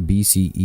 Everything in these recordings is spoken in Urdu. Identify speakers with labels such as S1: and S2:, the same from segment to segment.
S1: BCE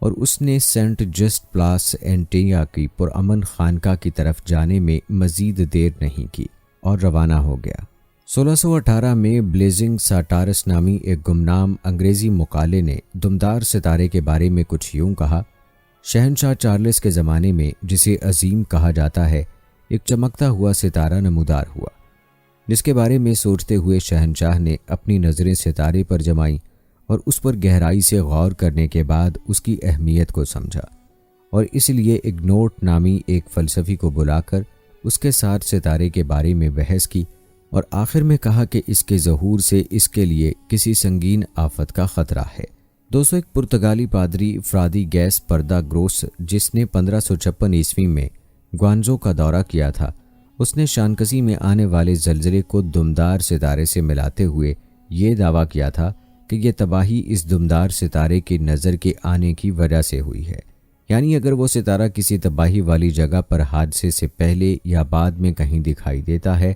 S1: اور اس نے سینٹ جسٹ پلاس اینٹیا کی پرامن خانقاہ کی طرف جانے میں مزید دیر نہیں کی اور روانہ ہو گیا۔ 1618 میں بلیزنگ ساٹارس نامی ایک گمنام انگریزی مقالے نے دمدار ستارے کے بارے میں کچھ یوں کہا: شہنشاہ چارلس کے زمانے میں جسے عظیم کہا جاتا ہے، ایک چمکتا ہوا ستارہ نمودار ہوا، جس کے بارے میں سوچتے ہوئے شہنشاہ نے اپنی نظریں ستارے پر جمائیں اور اس پر گہرائی سے غور کرنے کے بعد اس کی اہمیت کو سمجھا، اور اس لیے اگنوٹ نامی ایک فلسفی کو بلا کر اس کے ساتھ ستارے کے بارے میں بحث کی، اور آخر میں کہا کہ اس کے ظہور سے اس کے لیے کسی سنگین آفت کا خطرہ ہے۔ دوستو، ایک پرتگالی پادری فرادی گیس پردا گروس، جس نے 1556 عیسوی میں گوانزو کا دورہ کیا تھا، اس نے شانکسی میں آنے والے زلزلے کو دمدار ستارے سے ملاتے ہوئے یہ دعویٰ کیا تھا کہ یہ تباہی اس دمدار ستارے کی نظر کے آنے کی وجہ سے ہوئی ہے، یعنی اگر وہ ستارہ کسی تباہی والی جگہ پر حادثے سے پہلے یا بعد میں کہیں دکھائی دیتا ہے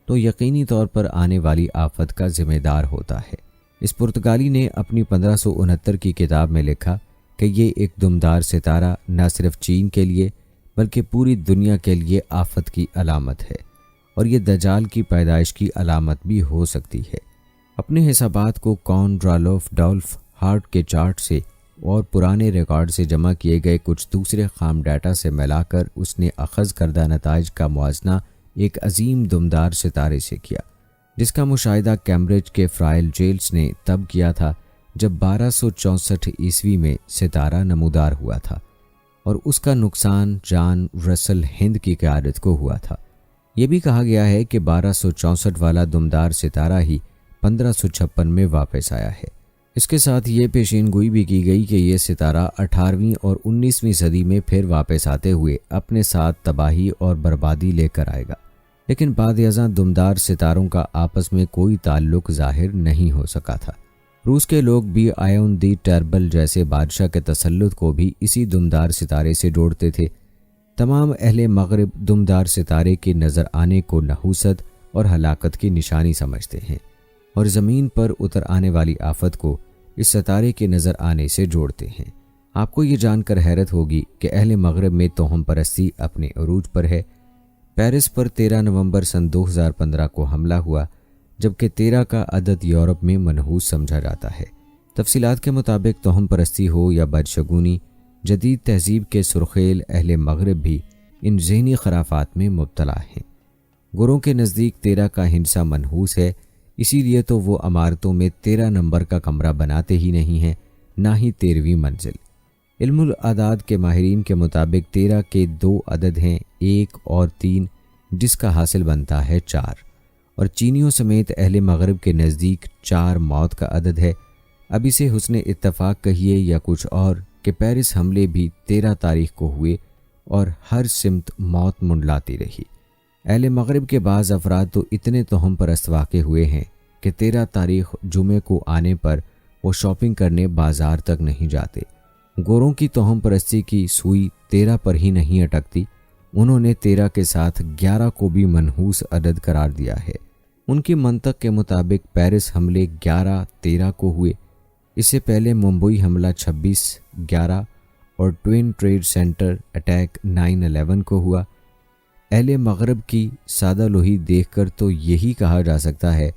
S1: تو یقینی طور پر آنے والی آفت کا ذمہ دار ہوتا ہے۔ اس پرتگالی نے اپنی 1569 کی کتاب میں لکھا کہ یہ ایک دمدار ستارہ نہ صرف چین کے لیے بلکہ پوری دنیا کے لیے آفت کی علامت ہے، اور یہ دجال کی پیدائش کی علامت بھی ہو سکتی ہے۔ اپنے حسابات کو کون رالوف ڈولف ہارٹ کے چارٹ سے اور پرانے ریکارڈ سے جمع کیے گئے کچھ دوسرے خام ڈیٹا سے ملا کر اس نے اخذ کردہ نتائج کا موازنہ ایک عظیم دمدار ستارے سے کیا، جس کا مشاہدہ کیمبرج کے فرائل جیلز نے تب کیا تھا جب 1264 عیسوی میں ستارہ نمودار ہوا تھا، اور اس کا نقصان جان رسل ہند کی قیادت کو ہوا تھا۔ یہ بھی کہا گیا ہے کہ 1264 والا دمدار ستارہ ہی 1556 میں واپس آیا ہے۔ اس کے ساتھ یہ پیشین گوئی بھی کی گئی کہ یہ ستارہ 18ویں اور 19ویں صدی میں پھر واپس آتے ہوئے اپنے ساتھ تباہی اور بربادی لے کر آئے گا، لیکن بعد ازاں دمدار ستاروں کا آپس میں کوئی تعلق ظاہر نہیں ہو سکا تھا۔ روس کے لوگ بھی آیون دی ٹربل جیسے بادشاہ کے تسلط کو بھی اسی دمدار ستارے سے جوڑتے تھے۔ تمام اہل مغرب دمدار ستارے کے نظر آنے کو نحوست اور ہلاکت کی نشانی سمجھتے ہیں، اور زمین پر اتر آنے والی آفت کو اس ستارے کے نظر آنے سے جوڑتے ہیں۔ آپ کو یہ جان کر حیرت ہوگی کہ اہل مغرب میں توہم پرستی اپنے عروج پر ہے۔ پیرس پر 13 نومبر سن 2015 کو حملہ ہوا، جبکہ 13 کا عدد یورپ میں منحوس سمجھا جاتا ہے۔ تفصیلات کے مطابق توہم پرستی ہو یا بدشگونی، جدید تہذیب کے سرخیل اہل مغرب بھی ان ذہنی خرافات میں مبتلا ہیں۔ گوروں کے نزدیک 13 کا ہندسہ منحوس ہے، اسی لیے تو وہ عمارتوں میں 13 نمبر کا کمرہ بناتے ہی نہیں ہیں، نہ ہی 13ویں منزل۔ علم الاعداد کے ماہرین کے مطابق 13 کے 2 عدد ہیں، 1 اور 3، جس کا حاصل بنتا ہے 4، اور چینیوں سمیت اہل مغرب کے نزدیک 4 موت کا عدد ہے۔ اب اسے حسن اتفاق کہیے یا کچھ اور کہ پیرس حملے بھی 13 تاریخ کو ہوئے اور ہر سمت موت منڈلاتی رہی۔ اہل مغرب کے بعض افراد تو اتنے توہم پرست واقع ہوئے ہیں کہ 13 تاریخ جمعے کو آنے پر وہ شاپنگ کرنے بازار تک نہیں جاتے۔ گوروں کی توہم پرستی کی سوئی 13 پر ہی نہیں اٹکتی، انہوں نے 13 کے ساتھ 11 کو بھی منحوس عدد قرار دیا ہے۔ ان کی منطق کے مطابق پیرس حملے 11/13 کو ہوئے، اس سے پہلے ممبئی حملہ 26/11 اور ٹوین ٹریڈ سینٹر اٹیک 9/11 کو ہوا۔ اہل مغرب کی سادہ لوہی دیکھ کر تو یہی کہا جا سکتا ہے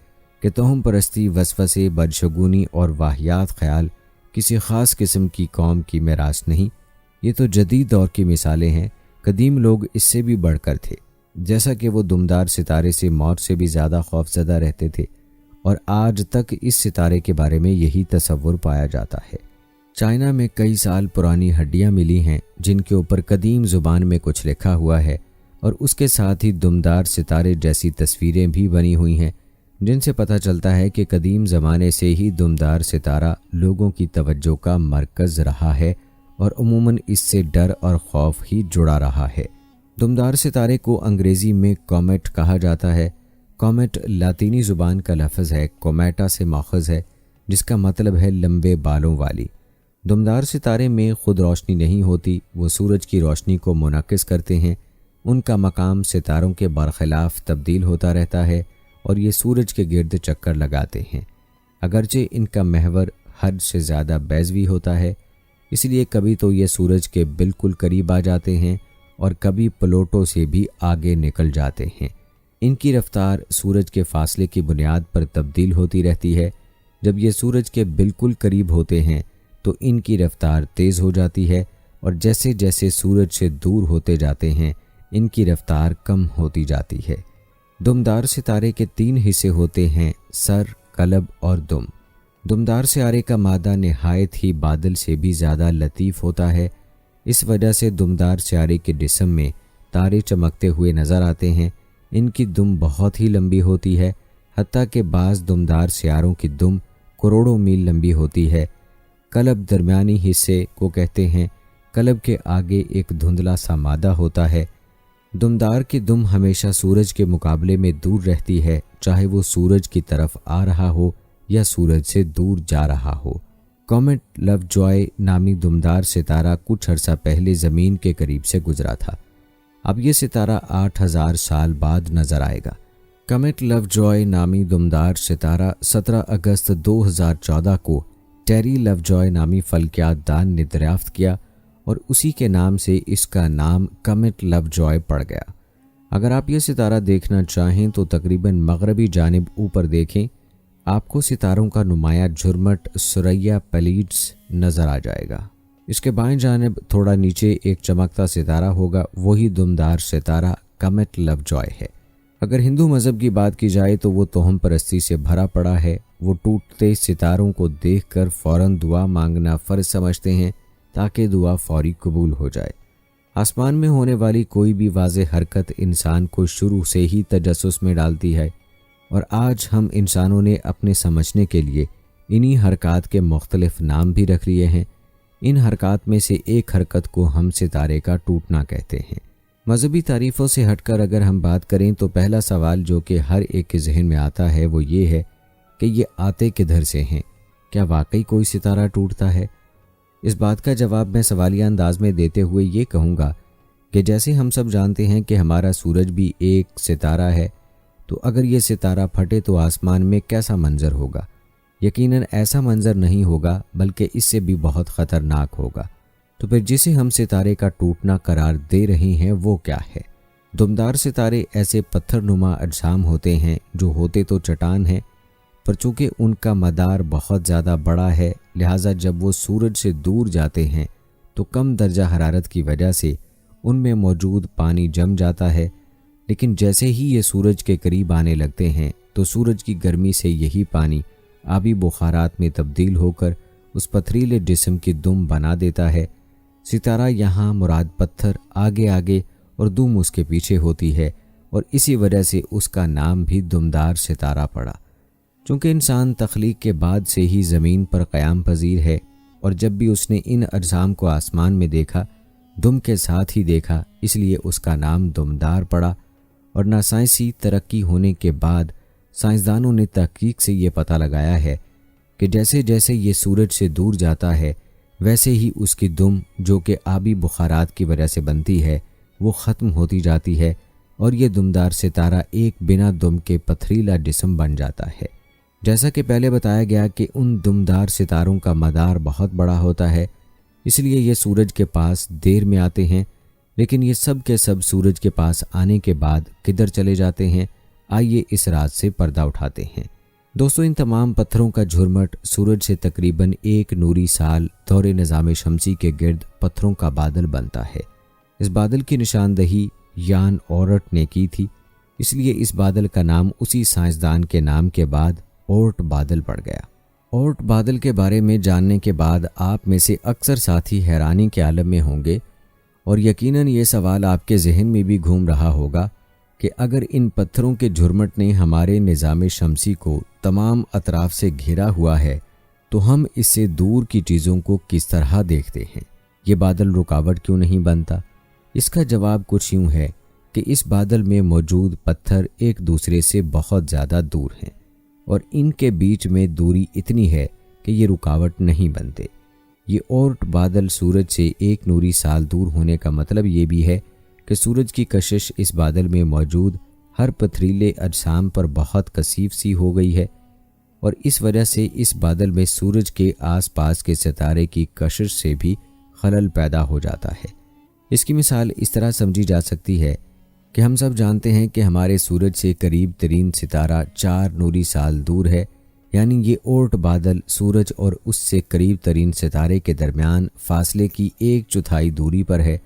S1: کہ توہم پرستی، وسوسے، بدشگونی اور واہیات خیال کسی خاص قسم کی قوم کی میراث نہیں، یہ تو جدید دور کی مثالیں ہیں۔ قدیم لوگ اس سے بھی بڑھ کر تھے، جیسا کہ وہ دمدار ستارے سے موت سے بھی زیادہ خوف زدہ رہتے تھے، اور آج تک اس ستارے کے بارے میں یہی تصور پایا جاتا ہے۔ چائنا میں کئی سال پرانی ہڈیاں ملی ہیں جن کے اوپر قدیم زبان میں کچھ لکھا ہوا ہے، اور اس کے ساتھ ہی دمدار ستارے جیسی تصویریں بھی بنی ہوئی ہیں، جن سے پتہ چلتا ہے کہ قدیم زمانے سے ہی دمدار ستارہ لوگوں کی توجہ کا مرکز رہا ہے، اور عموماً اس سے ڈر اور خوف ہی جڑا رہا ہے۔ دمدار ستارے کو انگریزی میں کومیٹ کہا جاتا ہے۔ کومیٹ لاطینی زبان کا لفظ ہے، کومیٹا سے ماخذ ہے، جس کا مطلب ہے لمبے بالوں والی۔ دمدار ستارے میں خود روشنی نہیں ہوتی، وہ سورج کی روشنی کو منعکس کرتے ہیں۔ ان کا مقام ستاروں کے برخلاف تبدیل ہوتا رہتا ہے، اور یہ سورج کے گرد چکر لگاتے ہیں۔ اگرچہ ان کا محور حد سے زیادہ بیضوی ہوتا ہے، اس لیے کبھی تو یہ سورج کے بالکل قریب آ جاتے ہیں اور کبھی پلوٹو سے بھی آگے نکل جاتے ہیں۔ ان کی رفتار سورج کے فاصلے کی بنیاد پر تبدیل ہوتی رہتی ہے۔ جب یہ سورج کے بالکل قریب ہوتے ہیں تو ان کی رفتار تیز ہو جاتی ہے، اور جیسے جیسے سورج سے دور ہوتے جاتے ہیں ان کی رفتار کم ہوتی جاتی ہے۔ دمدار ستارے کے 3 حصے ہوتے ہیں، سر، قلب اور دم۔ دمدار سیارے کا مادہ نہایت ہی بادل سے بھی زیادہ لطیف ہوتا ہے۔ اس وجہ سے دمدار سیارے کے جسم میں تارے چمکتے ہوئے نظر آتے ہیں۔ ان کی دم بہت ہی لمبی ہوتی ہے، حتیٰ کہ بعض دمدار سیاروں کی دم کروڑوں میل لمبی ہوتی ہے۔ قلب درمیانی حصے کو کہتے ہیں۔ قلب کے آگے ایک دھندلا سا مادہ ہوتا ہے۔ دمدار کی دم ہمیشہ سورج کے مقابلے میں دور رہتی ہے، چاہے وہ سورج کی طرف آ رہا ہو یا سورج سے دور جا رہا ہو۔ کومیٹ لو جوائے نامی دمدار ستارہ کچھ عرصہ پہلے زمین کے قریب سے گزرا تھا۔ اب یہ ستارہ 8000 سال بعد نظر آئے گا۔ کومیٹ لو جوائے نامی دمدار ستارہ 17 اگست 2014 کو ٹیری لو جوائے نامی فلکیات دان نے دریافت کیا، اور اسی کے نام سے اس کا نام کومیٹ لو جوائے پڑ گیا۔ اگر آپ یہ ستارہ دیکھنا چاہیں تو تقریباً مغربی جانب اوپر دیکھیں، آپ کو ستاروں کا نمایاں جھرمٹ سوریا پیلیڈس نظر آ جائے گا۔ اس کے بائیں جانب تھوڑا نیچے ایک چمکتا ستارہ ہوگا، وہی دمدار ستارہ کومیٹ لو جوائے ہے۔ اگر ہندو مذہب کی بات کی جائے تو وہ توہم پرستی سے بھرا پڑا ہے۔ وہ ٹوٹتے ستاروں کو دیکھ کر فوراً دعا مانگنا فرض سمجھتے ہیں تاکہ دعا فوری قبول ہو جائے۔ آسمان میں ہونے والی کوئی بھی واضح حرکت انسان کو شروع سے ہی تجسس میں ڈالتی ہے، اور آج ہم انسانوں نے اپنے سمجھنے کے لیے انہی حرکات کے مختلف نام بھی رکھ لیے ہیں۔ ان حرکات میں سے ایک حرکت کو ہم ستارے کا ٹوٹنا کہتے ہیں۔ مذہبی تعریفوں سے ہٹ کر اگر ہم بات کریں تو پہلا سوال جو کہ ہر ایک کے ذہن میں آتا ہے وہ یہ ہے کہ یہ آتے کدھر سے ہیں؟ کیا واقعی کوئی ستارہ ٹوٹتا ہے؟ اس بات کا جواب میں سوالیہ انداز میں دیتے ہوئے یہ کہوں گا کہ جیسے ہم سب جانتے ہیں کہ ہمارا سورج بھی ایک ستارہ ہے، تو اگر یہ ستارہ پھٹے تو آسمان میں کیسا منظر ہوگا؟ یقیناً ایسا منظر نہیں ہوگا، بلکہ اس سے بھی بہت خطرناک ہوگا۔ تو پھر جسے ہم ستارے کا ٹوٹنا قرار دے رہے ہیں وہ کیا ہے؟ دمدار ستارے ایسے پتھر نما اجسام ہوتے ہیں جو ہوتے تو چٹان ہیں، پر چونکہ ان کا مدار بہت زیادہ بڑا ہے، لہٰذا جب وہ سورج سے دور جاتے ہیں تو کم درجہ حرارت کی وجہ سے ان میں موجود پانی جم جاتا ہے، لیکن جیسے ہی یہ سورج کے قریب آنے لگتے ہیں تو سورج کی گرمی سے یہی پانی آبی بخارات میں تبدیل ہو کر اس پتھریلے جسم کی دم بنا دیتا ہے۔ ستارہ یہاں مراد پتھر آگے آگے اور دم اس کے پیچھے ہوتی ہے، اور اسی وجہ سے اس کا نام بھی دمدار ستارہ پڑا۔ چونکہ انسان تخلیق کے بعد سے ہی زمین پر قیام پذیر ہے، اور جب بھی اس نے ان اجسام کو آسمان میں دیکھا دم کے ساتھ ہی دیکھا، اس لیے اس کا نام دمدار پڑا۔ اور ناسائنسی ترقی ہونے کے بعد سائنسدانوں نے تحقیق سے یہ پتہ لگایا ہے کہ جیسے جیسے یہ سورج سے دور جاتا ہے ویسے ہی اس کی دم جو کہ آبی بخارات کی وجہ سے بنتی ہے وہ ختم ہوتی جاتی ہے، اور یہ دمدار ستارہ ایک بنا دم کے پتھریلا جسم بن جاتا ہے۔ جیسا کہ پہلے بتایا گیا کہ ان دمدار ستاروں کا مدار بہت بڑا ہوتا ہے، اس لیے یہ سورج کے پاس دیر میں آتے ہیں، لیکن یہ سب کے سب سورج کے پاس آنے کے بعد کدھر چلے جاتے ہیں؟ آئیے اس راز سے پردہ اٹھاتے ہیں۔ دوستو، ان تمام پتھروں کا جھرمٹ سورج سے تقریباً 1 نوری سال دور نظام شمسی کے گرد پتھروں کا بادل بنتا ہے۔ اس بادل کی نشاندہی یان اورٹ نے کی تھی، اس لیے اس بادل کا نام اسی سائنسدان کے نام کے بعد اورٹ بادل پڑ گیا۔ اورٹ بادل کے بارے میں جاننے کے بعد آپ میں سے اکثر ساتھی حیرانی کے عالم میں ہوں گے، اور یقیناً یہ سوال آپ کے ذہن میں بھی گھوم رہا ہوگا کہ اگر ان پتھروں کے جھرمٹ نے ہمارے نظام شمسی کو تمام اطراف سے گھیرا ہوا ہے تو ہم اس سے دور کی چیزوں کو کس طرح دیکھتے ہیں؟ یہ بادل رکاوٹ کیوں نہیں بنتا؟ اس کا جواب کچھ یوں ہے کہ اس بادل میں موجود پتھر ایک دوسرے سے بہت زیادہ دور ہیں، اور ان کے بیچ میں دوری اتنی ہے کہ یہ رکاوٹ نہیں بنتے۔ یہ اورٹ بادل سورج سے 1 نوری سال دور ہونے کا مطلب یہ بھی ہے کہ سورج کی کشش اس بادل میں موجود ہر پتھریلے اجسام پر بہت کثیف سی ہو گئی ہے، اور اس وجہ سے اس بادل میں سورج کے آس پاس کے ستارے کی کشش سے بھی خلل پیدا ہو جاتا ہے۔ اس کی مثال اس طرح سمجھی جا سکتی ہے کہ ہم سب جانتے ہیں کہ ہمارے سورج سے قریب ترین ستارہ 4 نوری سال دور ہے، یعنی یہ اورٹ بادل سورج اور اس سے قریب ترین ستارے کے درمیان فاصلے کی 1/4 دوری پر ہے۔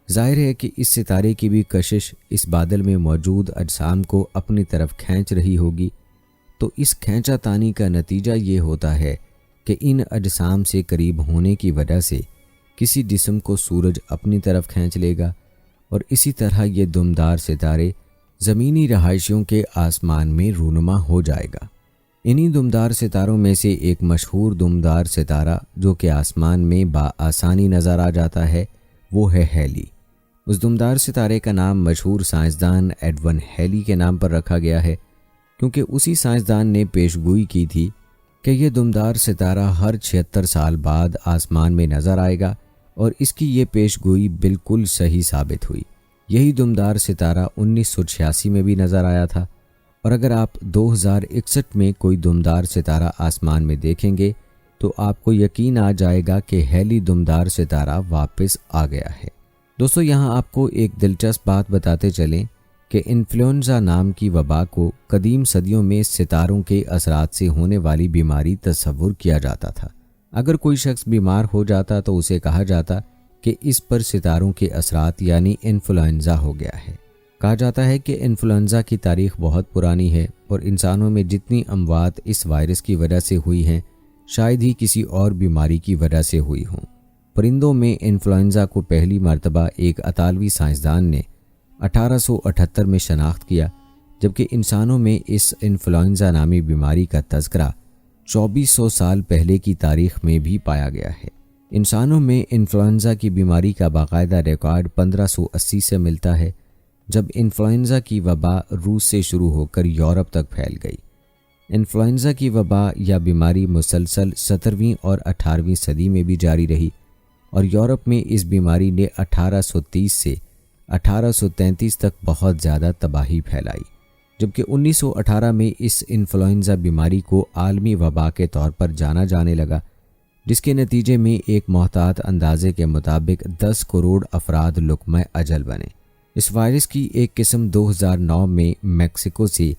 S1: ظاہر ہے کہ اس ستارے کی بھی کشش اس بادل میں موجود اجسام کو اپنی طرف کھینچ رہی ہوگی، تو اس کھینچا تانی کا نتیجہ یہ ہوتا ہے کہ ان اجسام سے قریب ہونے کی وجہ سے کسی جسم کو سورج اپنی طرف کھینچ لے گا، اور اسی طرح یہ دمدار ستارے زمینی رہائشیوں کے آسمان میں رونما ہو جائے گا۔ انہی دمدار ستاروں میں سے ایک مشہور دمدار ستارہ جو کہ آسمان میں بآسانی نظر آ جاتا ہے وہ ہے ہیلی۔ اس دمدار ستارے کا نام مشہور سائنسدان ایڈون ہیلی کے نام پر رکھا گیا ہے، کیونکہ اسی سائنسدان نے پیشگوئی کی تھی کہ یہ دمدار ستارہ ہر 76 سال بعد آسمان میں نظر آئے گا، اور اس کی یہ پیشگوئی بالکل صحیح ثابت ہوئی۔ یہی دمدار ستارہ 1986 میں بھی نظر آیا تھا، اور اگر آپ 2061 میں کوئی دمدار ستارہ آسمان میں دیکھیں گے تو آپ کو یقین آ جائے گا کہ ہیلی دمدار ستارہ واپس آ گیا ہے۔ دوستو، یہاں آپ کو ایک دلچسپ بات بتاتے چلیں کہ انفلوئنزا نام کی وبا کو قدیم صدیوں میں ستاروں کے اثرات سے ہونے والی بیماری تصور کیا جاتا تھا۔ اگر کوئی شخص بیمار ہو جاتا تو اسے کہا جاتا کہ اس پر ستاروں کے اثرات یعنی انفلوئنزا ہو گیا ہے۔ کہا جاتا ہے کہ انفلوئنزا کی تاریخ بہت پرانی ہے، اور انسانوں میں جتنی اموات اس وائرس کی وجہ سے ہوئی ہیں شاید ہی کسی اور بیماری کی وجہ سے ہوئی ہوں۔ پرندوں میں انفلوئنزا کو پہلی مرتبہ ایک اطالوی سائنسدان نے 1878 میں شناخت کیا، جبکہ انسانوں میں اس انفلوئنزا نامی بیماری کا تذکرہ 2400 سال پہلے کی تاریخ میں بھی پایا گیا ہے۔ انسانوں میں انفلوئنزا کی بیماری کا باقاعدہ ریکارڈ 1580 سے ملتا ہے، جب انفلوئنزا کی وبا روس سے شروع ہو کر یورپ تک پھیل گئی۔ انفلوئنزا کی وبا یا بیماری مسلسل 17ویں اور 18ویں صدی میں بھی جاری رہی، اور یورپ میں اس بیماری نے 1830 سے 1833 تک بہت زیادہ تباہی پھیلائی، جبکہ 1918 میں اس انفلوئنزا بیماری کو عالمی وبا کے طور پر جانا جانے لگا، جس کے نتیجے میں ایک محتاط اندازے کے مطابق 10 کروڑ افراد لقمہ اجل بنے۔ اس وائرس کی ایک قسم 2009 میں میکسیکو سے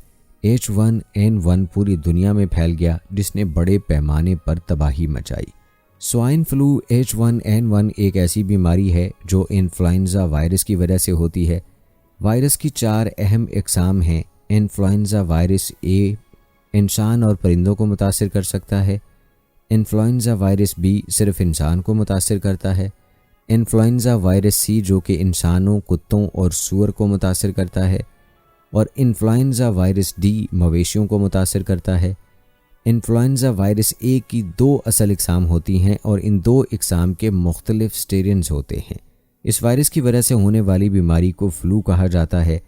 S1: H1N1 پوری دنیا میں پھیل گیا، جس نے بڑے پیمانے پر تباہی مچائی۔ سوائن فلو H1N1 ایک ایسی بیماری ہے جو انفلوئنزا وائرس کی وجہ سے ہوتی ہے۔ وائرس کی 4 اہم اقسام ہیں۔ انفلوئنزا وائرس A انسان اور پرندوں کو متاثر کر سکتا ہے۔ انفلوئنزا وائرس B صرف انسان کو متاثر کرتا ہے۔ انفلوئنزا وائرس C جو کہ انسانوں، کتوں اور سور کو متاثر کرتا ہے، اور انفلوئنزا وائرس D مویشیوں کو متاثر کرتا ہے۔ انفلوئنزا وائرس A کی 2 اصل اقسام ہوتی ہیں، اور ان 2 اقسام کے مختلف سٹیرنز ہوتے ہیں۔ اس وائرس کی وجہ سے ہونے والی بیماری کو فلو کہا جاتا ہے۔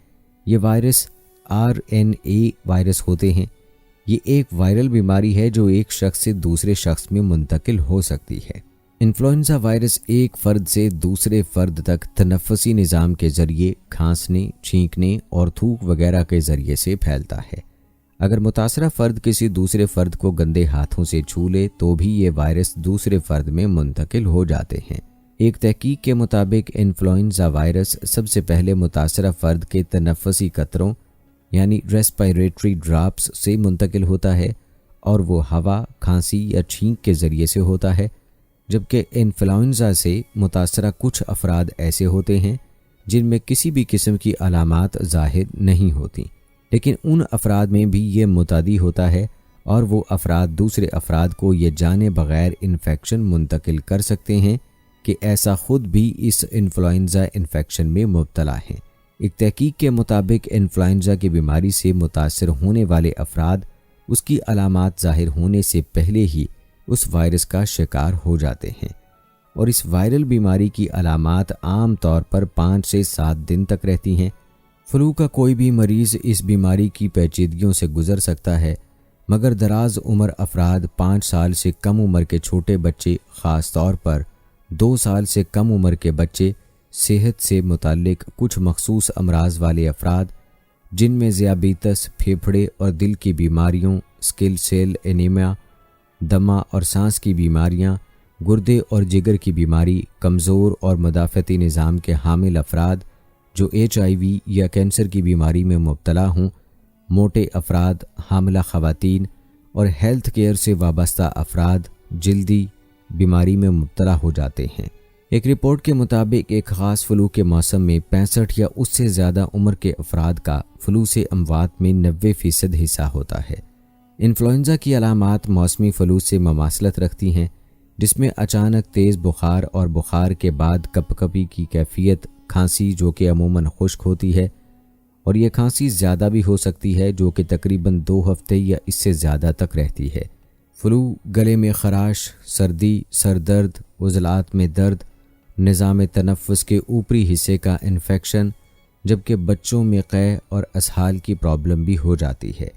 S1: یہ وائرس RNA وائرس ہوتے ہیں۔ یہ ایک وائرل بیماری ہے جو ایک شخص سے دوسرے شخص میں منتقل ہو سکتی ہے۔ انفلوئنزا وائرس ایک فرد سے دوسرے فرد تک تنفسی نظام کے ذریعے کھانسنے، چھینکنے اور تھوک وغیرہ کے ذریعے سے پھیلتا ہے۔ اگر متاثرہ فرد کسی دوسرے فرد کو گندے ہاتھوں سے چھو لے تو بھی یہ وائرس دوسرے فرد میں منتقل ہو جاتے ہیں۔ ایک تحقیق کے مطابق انفلوئنزا وائرس سب سے پہلے متاثرہ فرد کے تنفسی قطروں یعنی ریسپائریٹری ڈراپس سے منتقل ہوتا ہے، اور وہ ہوا، کھانسی یا چھینک کے ذریعے سے ہوتا ہے، جبکہ انفلوئنزا سے متاثرہ کچھ افراد ایسے ہوتے ہیں جن میں کسی بھی قسم کی علامات ظاہر نہیں ہوتی، لیکن ان افراد میں بھی یہ متعدی ہوتا ہے، اور وہ افراد دوسرے افراد کو یہ جانے بغیر انفیکشن منتقل کر سکتے ہیں کہ ایسا خود بھی اس انفلوئنزا انفیکشن میں مبتلا ہیں۔ ایک تحقیق کے مطابق انفلوئنزا کی بیماری سے متاثر ہونے والے افراد اس کی علامات ظاہر ہونے سے پہلے ہی اس وائرس کا شکار ہو جاتے ہیں، اور اس وائرل بیماری کی علامات عام طور پر 5 سے 7 دن تک رہتی ہیں۔ فلو کا کوئی بھی مریض اس بیماری کی پیچیدگیوں سے گزر سکتا ہے، مگر دراز عمر افراد، 5 سال سے کم عمر کے چھوٹے بچے، خاص طور پر 2 سال سے کم عمر کے بچے، صحت سے متعلق کچھ مخصوص امراض والے افراد جن میں ذیابیطس، پھیپھڑے اور دل کی بیماریوں، سکل سیل انیمیا، دمہ اور سانس کی بیماریاں، گردے اور جگر کی بیماری، کمزور اور مدافعتی نظام کے حامل افراد جو HIV یا کینسر کی بیماری میں مبتلا ہوں، موٹے افراد، حاملہ خواتین اور ہیلتھ کیئر سے وابستہ افراد جلدی بیماری میں مبتلا ہو جاتے ہیں۔ ایک رپورٹ کے مطابق ایک خاص فلو کے موسم میں 65 یا اس سے زیادہ عمر کے افراد کا فلو سے اموات میں 90% حصہ ہوتا ہے۔ انفلوئنزا کی علامات موسمی فلو سے مماثلت رکھتی ہیں، جس میں اچانک تیز بخار اور بخار کے بعد کپکپی کی کیفیت، کھانسی جو کہ عموماً خشک ہوتی ہے، اور یہ کھانسی زیادہ بھی ہو سکتی ہے جو کہ تقریباً 2 ہفتے یا اس سے زیادہ تک رہتی ہے۔ فلو گلے میں خراش، سردی، سر درد، عضلات میں درد، نظام تنفس کے اوپری حصے کا انفیکشن، جبکہ بچوں میں قے اور اسہال کی پرابلم بھی ہو جاتی ہے۔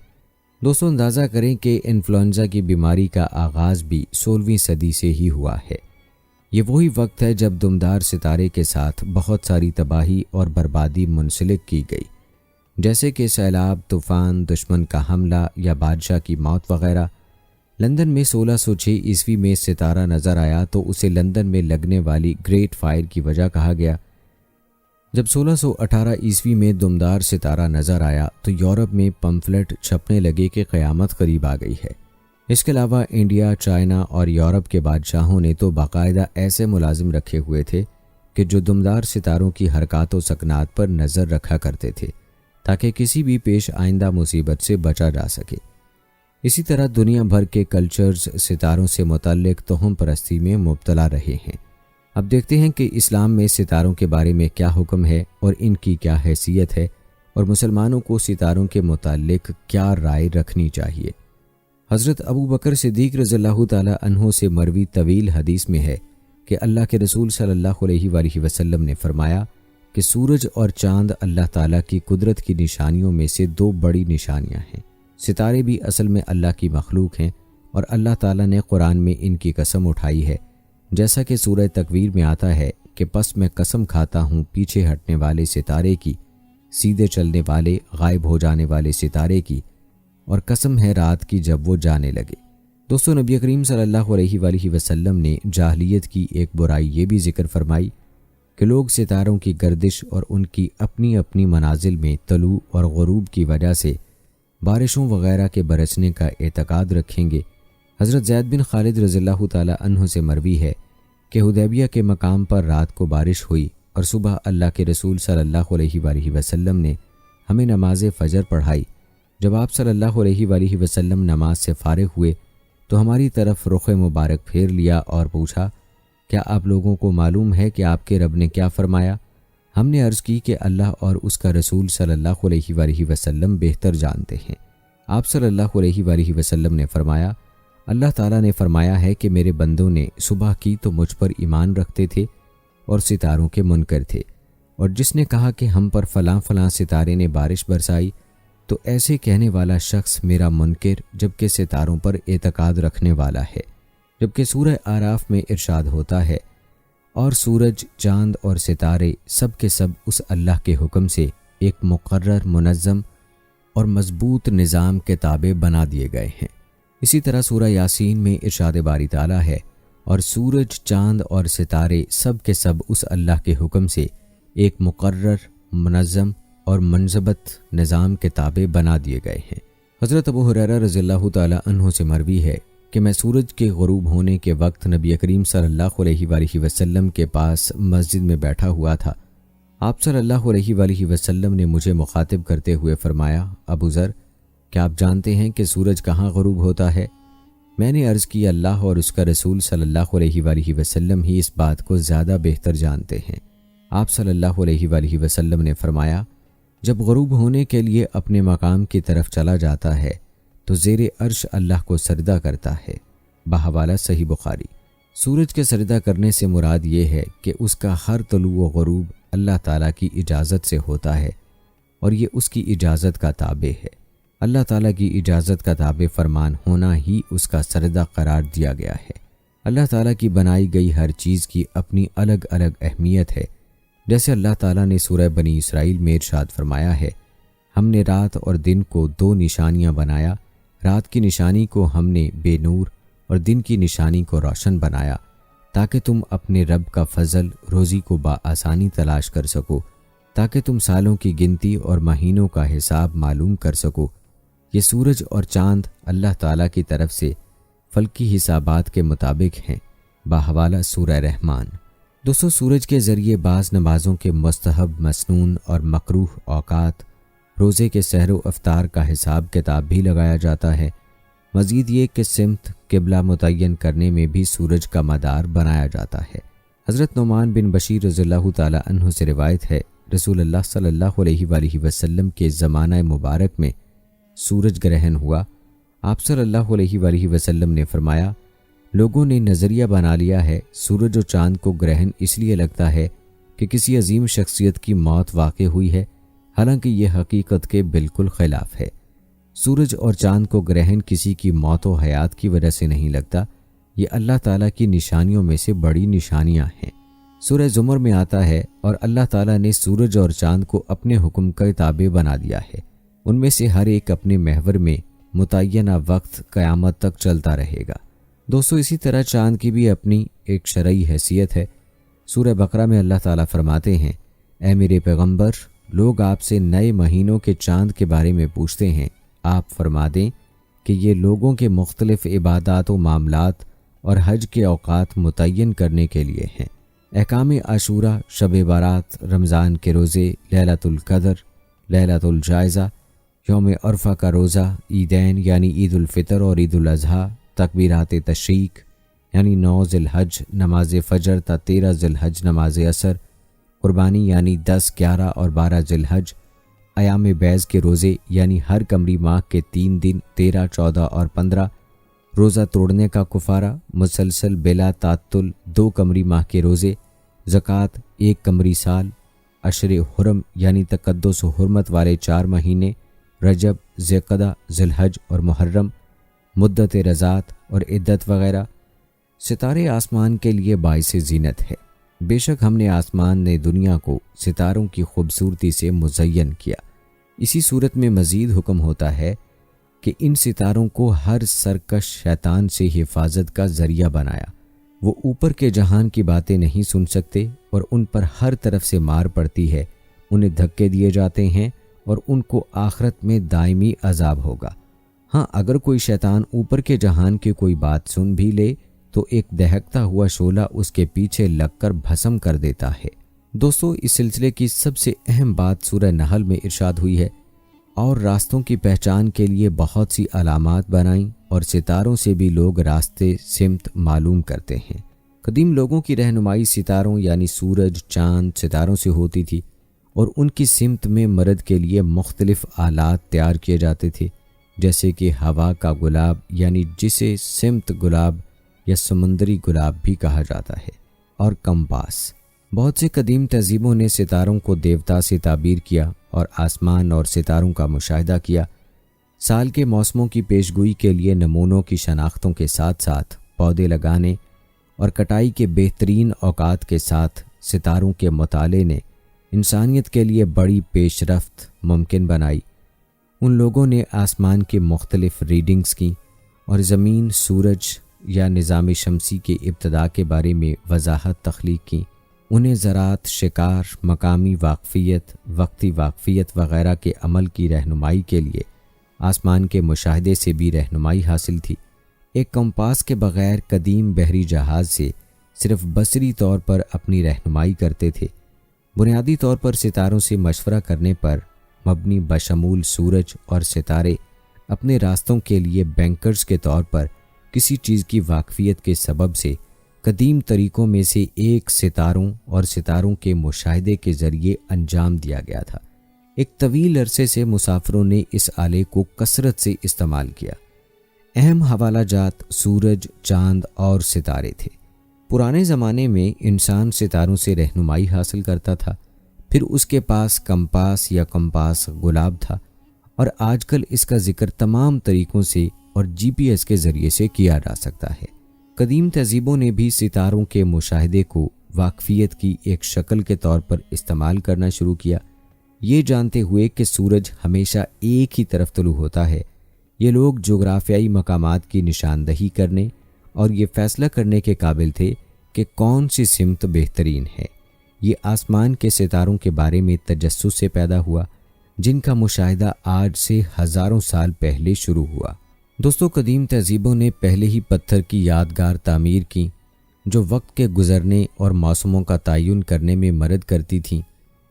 S1: دوستوں اندازہ کریں کہ انفلوئنزا کی بیماری کا آغاز بھی 16ویں صدی سے ہی ہوا ہے۔ یہ وہی وقت ہے جب دمدار ستارے کے ساتھ بہت ساری تباہی اور بربادی منسلک کی گئی، جیسے کہ سیلاب، طوفان، دشمن کا حملہ یا بادشاہ کی موت وغیرہ۔ لندن میں 1606 عیسوی میں ستارہ نظر آیا تو اسے لندن میں لگنے والی گریٹ فائر کی وجہ کہا گیا۔ جب 1618 عیسوی میں دمدار ستارہ نظر آیا تو یورپ میں پمفلٹ چھپنے لگے کہ قیامت قریب آ گئی ہے۔ اس کے علاوہ انڈیا، چائنا اور یورپ کے بادشاہوں نے تو باقاعدہ ایسے ملازم رکھے ہوئے تھے کہ جو دمدار ستاروں کی حرکات و سکنات پر نظر رکھا کرتے تھے تاکہ کسی بھی پیش آئندہ مصیبت سے بچا جا سکے۔ اسی طرح دنیا بھر کے کلچرز ستاروں سے متعلق توہم پرستی میں مبتلا رہے ہیں۔ اب دیکھتے ہیں کہ اسلام میں ستاروں کے بارے میں کیا حکم ہے اور ان کی کیا حیثیت ہے، اور مسلمانوں کو ستاروں کے متعلق کیا رائے رکھنی چاہیے۔ حضرت ابو بکر صدیق رضی اللہ تعالی عنہ سے مروی طویل حدیث میں ہے کہ اللہ کے رسول صلی اللہ علیہ وآلہ وسلم نے فرمایا کہ سورج اور چاند اللہ تعالیٰ کی قدرت کی نشانیوں میں سے 2 بڑی نشانیاں ہیں۔ ستارے بھی اصل میں اللہ کی مخلوق ہیں اور اللہ تعالیٰ نے قرآن میں ان کی قسم اٹھائی ہے، جیسا کہ سورہ تکویر میں آتا ہے کہ پس میں قسم کھاتا ہوں پیچھے ہٹنے والے ستارے کی، سیدھے چلنے والے غائب ہو جانے والے ستارے کی، اور قسم ہے رات کی جب وہ جانے لگے۔ دوستو نبی کریم صلی اللہ علیہ وآلہ وسلم نے جاہلیت کی ایک برائی یہ بھی ذکر فرمائی کہ لوگ ستاروں کی گردش اور ان کی اپنی اپنی منازل میں طلوع اور غروب کی وجہ سے بارشوں وغیرہ کے برسنے کا اعتقاد رکھیں گے۔ حضرت زید بن خالد رضی اللہ تعالی عنہ سے مروی ہے کہ حدیبیہ کے مقام پر رات کو بارش ہوئی اور صبح اللہ کے رسول صلی اللہ علیہ وآلہ وسلم نے ہمیں نماز فجر پڑھائی۔ جب آپ صلی اللہ علیہ وآلہ وسلم نماز سے فارغ ہوئے تو ہماری طرف رخ مبارک پھیر لیا اور پوچھا، کیا آپ لوگوں کو معلوم ہے کہ آپ کے رب نے کیا فرمایا؟ ہم نے عرض کی کہ اللہ اور اس کا رسول صلی اللہ علیہ وآلہ وسلم بہتر جانتے ہیں۔ آپ صلی اللہ علیہ وآلہ وسلم نے فرمایا، اللہ تعالیٰ نے فرمایا ہے کہ میرے بندوں نے صبح کی تو مجھ پر ایمان رکھتے تھے اور ستاروں کے منکر تھے، اور جس نے کہا کہ ہم پر فلاں فلاں ستارے نے بارش برسائی تو ایسے کہنے والا شخص میرا منکر جبکہ ستاروں پر اعتقاد رکھنے والا ہے۔ جبکہ سورہ آراف میں ارشاد ہوتا ہے، اور سورج، چاند اور ستارے سب کے سب اس اللہ کے حکم سے ایک مقرر، منظم اور مضبوط نظام کے تابع بنا دیے گئے ہیں۔ اسی طرح سورہ یاسین میں ارشاد باری تعالیٰ ہے، اور سورج، چاند اور ستارے سب کے سب اس اللہ کے حکم سے ایک مقرر، منظم اور منضبط نظام کے تابع بنا دیے گئے ہیں۔ حضرت ابو ہریرہ رضی اللہ تعالی عنہ سے مروی ہے کہ میں سورج کے غروب ہونے کے وقت نبی کریم صلی اللہ علیہ وآلہ وسلم کے پاس مسجد میں بیٹھا ہوا تھا۔ آپ صلی اللہ علیہ وآلہ وسلم نے مجھے مخاطب کرتے ہوئے فرمایا، ابو ذر، کیا آپ جانتے ہیں کہ سورج کہاں غروب ہوتا ہے؟ میں نے عرض کی، اللہ اور اس کا رسول صلی اللہ علیہ وآلہ وسلم ہی اس بات کو زیادہ بہتر جانتے ہیں۔ آپ صلی اللہ علیہ وآلہ وسلم نے فرمایا، جب غروب ہونے کے لیے اپنے مقام کی طرف چلا جاتا ہے تو زیر عرش اللہ کو سجدہ کرتا ہے۔ بحوالہ صحیح بخاری۔ سورج کے سجدہ کرنے سے مراد یہ ہے کہ اس کا ہر طلوع و غروب اللہ تعالیٰ کی اجازت سے ہوتا ہے، اور یہ اس کی اجازت کا تابع ہے۔ اللہ تعالیٰ کی اجازت کا تابع فرمان ہونا ہی اس کا سجدہ قرار دیا گیا ہے۔ اللہ تعالیٰ کی بنائی گئی ہر چیز کی اپنی الگ الگ اہمیت ہے، جیسے اللہ تعالیٰ نے سورہ بنی اسرائیل میں ارشاد فرمایا ہے، ہم نے رات اور دن کو 2 نشانیاں بنایا رات کی نشانی کو ہم نے بے نور اور دن کی نشانی کو روشن بنایا تاکہ تم اپنے رب کا فضل روزی کو بآسانی تلاش کر سکو، تاکہ تم سالوں کی گنتی اور مہینوں کا حساب معلوم کر سکو۔ یہ سورج اور چاند اللہ تعالیٰ کی طرف سے فلکی حسابات کے مطابق ہیں۔ بحوالہ سورہ رحمان۔ دوستو، سورج کے ذریعے بعض نمازوں کے مستحب، مسنون اور مکروہ اوقات، روزے کے سحر و افطار کا حساب کتاب بھی لگایا جاتا ہے۔ مزید یہ کہ سمت قبلہ متعین کرنے میں بھی سورج کا مدار بنایا جاتا ہے۔ حضرت نعمان بن بشیر رضی اللہ تعالی عنہ سے روایت ہے، رسول اللہ صلی اللہ علیہ وآلہ وسلم کے زمانہ مبارک میں سورج گرہن ہوا۔ آپ صلی اللہ علیہ وآلہ وسلم نے فرمایا، لوگوں نے نظریہ بنا لیا ہے سورج و چاند کو گرہن اس لیے لگتا ہے کہ کسی عظیم شخصیت کی موت واقع ہوئی ہے، حالانکہ یہ حقیقت کے بالکل خلاف ہے۔ سورج اور چاند کو گرہن کسی کی موت و حیات کی وجہ سے نہیں لگتا، یہ اللہ تعالیٰ کی نشانیوں میں سے بڑی نشانیاں ہیں۔ سورہ زمر میں آتا ہے، اور اللہ تعالیٰ نے سورج اور چاند کو اپنے حکم کا تابع بنا دیا ہے، ان میں سے ہر ایک اپنے محور میں متعینہ وقت قیامت تک چلتا رہے گا۔ دوستو، اسی طرح چاند کی بھی اپنی ایک شرعی حیثیت ہے۔ سورہ بقرہ میں اللہ تعالیٰ فرماتے ہیں، اے میرے پیغمبر، لوگ آپ سے نئے مہینوں کے چاند کے بارے میں پوچھتے ہیں، آپ فرما دیں کہ یہ لوگوں کے مختلف عبادات و معاملات اور حج کے اوقات متعین کرنے کے لیے ہیں۔ احکام عاشورہ، شب بارات، رمضان کے روزے، لیلۃ القدر، لیلۃ الجائزہ، یوم عرفہ کا روزہ، عیدین یعنی عید الفطر اور عید الاضحیٰ، تکبیرات تشریق یعنی 9 ذی الحج نماز فجر تا 13 ذی الحج نماز عصر، قربانی یعنی 10، 11 اور 12 ذی الحج، ایام بیض کے روزے یعنی ہر قمری ماہ کے 3 دن 13، 14 اور 15، روزہ توڑنے کا کفارہ، مسلسل بلا تعطل 2 قمری ماہ کے روزے، زکوٰۃ 1 قمری سال، عشر حرم یعنی تقدس و حرمت والے 4 مہینے، رجب، ذوالقعدہ، ذی الحج اور محرم، مدت رضاعت اور عدت وغیرہ۔ ستارے آسمان کے لیے باعث زینت ہے۔ بے شک ہم نے آسمان نے دنیا کو ستاروں کی خوبصورتی سے مزین کیا۔ اسی صورت میں مزید حکم ہوتا ہے کہ ان ستاروں کو ہر سرکش شیطان سے حفاظت کا ذریعہ بنایا۔ وہ اوپر کے جہان کی باتیں نہیں سن سکتے اور ان پر ہر طرف سے مار پڑتی ہے، انہیں دھکے دیے جاتے ہیں اور ان کو آخرت میں دائمی عذاب ہوگا۔ ہاں، اگر کوئی شیطان اوپر کے جہان کی کوئی بات سن بھی لے تو ایک دہکتا ہوا شعلہ اس کے پیچھے لگ کر بھسم کر دیتا ہے۔ دوستو، اس سلسلے کی سب سے اہم بات سورہ نحل میں ارشاد ہوئی ہے، اور راستوں کی پہچان کے لیے بہت سی علامات بنائیں، اور ستاروں سے بھی لوگ راستے سمت معلوم کرتے ہیں۔ قدیم لوگوں کی رہنمائی ستاروں یعنی سورج، چاند، ستاروں سے ہوتی تھی، اور ان کی سمت میں مرد کے لیے مختلف آلات تیار کیے جاتے تھے، جیسے کہ ہوا کا گلاب یعنی جسے سمت گلاب یا سمندری گلاب بھی کہا جاتا ہے، اور کمپاس۔ بہت سے قدیم تہذیبوں نے ستاروں کو دیوتا سے تعبیر کیا اور آسمان اور ستاروں کا مشاہدہ کیا۔ سال کے موسموں کی پیشگوئی کے لیے نمونوں کی شناختوں کے ساتھ ساتھ پودے لگانے اور کٹائی کے بہترین اوقات کے ساتھ ستاروں کے مطالعے نے انسانیت کے لیے بڑی پیش رفت ممکن بنائی۔ ان لوگوں نے آسمان کے مختلف ریڈنگز کی اور زمین، سورج یا نظام شمسی کے ابتداء کے بارے میں وضاحت تخلیق کی۔ انہیں زراعت، شکار، مقامی واقفیت، وقتی واقفیت وغیرہ کے عمل کی رہنمائی کے لیے آسمان کے مشاہدے سے بھی رہنمائی حاصل تھی۔ ایک کمپاس کے بغیر قدیم بحری جہاز سے صرف بصری طور پر اپنی رہنمائی کرتے تھے۔ بنیادی طور پر ستاروں سے مشورہ کرنے پر مبنی بشمول سورج اور ستارے اپنے راستوں کے لیے بینکرز کے طور پر کسی چیز کی واقفیت کے سبب سے قدیم طریقوں میں سے ایک ستاروں اور ستاروں کے مشاہدے کے ذریعے انجام دیا گیا تھا۔ ایک طویل عرصے سے مسافروں نے اس آلے کو کثرت سے استعمال کیا۔ اہم حوالہ جات سورج، چاند اور ستارے تھے۔ پرانے زمانے میں انسان ستاروں سے رہنمائی حاصل کرتا تھا، پھر اس کے پاس کمپاس یا کمپاس گلاب تھا، اور آج کل اس کا ذکر تمام طریقوں سے اور GPS کے ذریعے سے کیا جا سکتا ہے۔ قدیم تہذیبوں نے بھی ستاروں کے مشاہدے کو واقفیت کی ایک شکل کے طور پر استعمال کرنا شروع کیا، یہ جانتے ہوئے کہ سورج ہمیشہ ایک ہی طرف طلوع ہوتا ہے، یہ لوگ جغرافیائی مقامات کی نشاندہی کرنے اور یہ فیصلہ کرنے کے قابل تھے کہ کون سی سمت بہترین ہے۔ یہ آسمان کے ستاروں کے بارے میں تجسس سے پیدا ہوا، جن کا مشاہدہ آج سے ہزاروں سال پہلے شروع ہوا۔ دوستو، قدیم تہذیبوں نے پہلے ہی پتھر کی یادگار تعمیر کی جو وقت کے گزرنے اور موسموں کا تعین کرنے میں مدد کرتی تھیں۔